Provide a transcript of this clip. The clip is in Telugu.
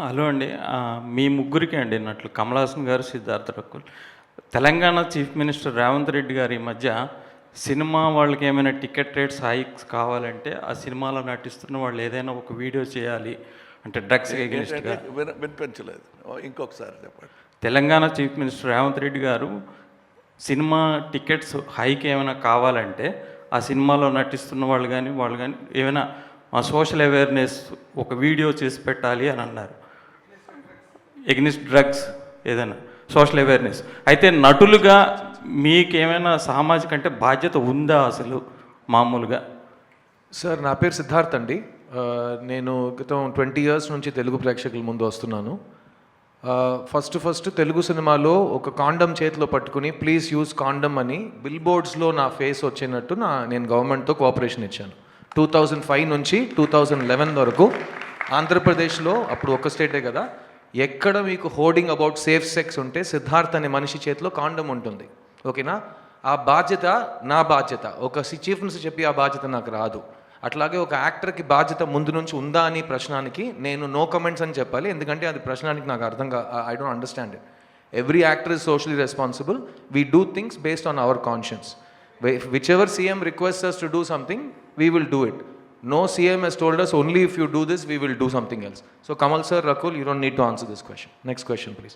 హలో అండి. మీ ముగ్గురికి అండి అన్నట్లు కమల్ హాసన్ గారు, సిద్ధార్థ రకుల్. తెలంగాణ చీఫ్ మినిస్టర్ రేవంత్ రెడ్డి గారు ఈ మధ్య సినిమా వాళ్ళకి ఏమైనా టికెట్ రేట్స్ హైక్స్ కావాలంటే ఆ సినిమాలో నటిస్తున్న వాళ్ళు ఏదైనా ఒక వీడియో చేయాలి అంటే డ్రగ్స్ ఎగెనిస్ట్గా. వినిపించలేదు, ఇంకొకసారి చెప్పండి. తెలంగాణ చీఫ్ మినిస్టర్ రేవంత్ రెడ్డి గారు సినిమా టికెట్స్ హైక్ ఏమైనా కావాలంటే ఆ సినిమాలో నటిస్తున్న వాళ్ళు కానీ ఏమైనా సోషల్ అవేర్నెస్ ఒక వీడియో చేసి పెట్టాలి అని అన్నారు. ఎగ్నిస్ట్ డ్రగ్స్ ఏదైనా సోషల్ అవేర్నెస్. అయితే నటులుగా మీకేమైనా సామాజిక అంటే బాధ్యత ఉందా అసలు మామూలుగా? సార్, నా పేరు సిద్ధార్థ్ అండి. నేను గతం 20 years నుంచి తెలుగు ప్రేక్షకుల ముందు వస్తున్నాను. ఫస్ట్ తెలుగు సినిమాలో ఒక కాండమ్ చేతిలో పట్టుకుని ప్లీజ్ యూజ్ కాండమ్ అని బిల్ బోర్డ్స్లో నా ఫేస్ వచ్చినట్టు నేను గవర్నమెంట్తో కోఆపరేషన్ ఇచ్చాను. 2005 నుంచి 2011 వరకు ఆంధ్రప్రదేశ్లో, అప్పుడు ఒక స్టేటే కదా, ఎక్కడ మీకు హోర్డింగ్ అబౌట్ సేఫ్ సెక్స్ ఉంటే సిద్ధార్థ్ అనే మనిషి చేతిలో కాండమ్ ఉంటుంది. ఓకేనా? ఆ బాధ్యత నా బాధ్యత. ఒక చీఫ్ మినిస్టర్ చెప్పి ఆ బాధ్యత నాకు రాదు. అట్లాగే ఒక యాక్టర్కి బాధ్యత ముందు నుంచి ఉందా అని ప్రశ్నానికి నేను నో కమెంట్స్ అని చెప్పాలి. ఎందుకంటే అది ప్రశ్నానికి నాకు I don't understand it. Every actor is socially responsible. We do things based on hour conscience. Whichever CM requests us to do something, we will do it. No CM has told us only if you do this, we will do something else. So Kamal sir, Rakul, you don't need to answer this question. Next question, please.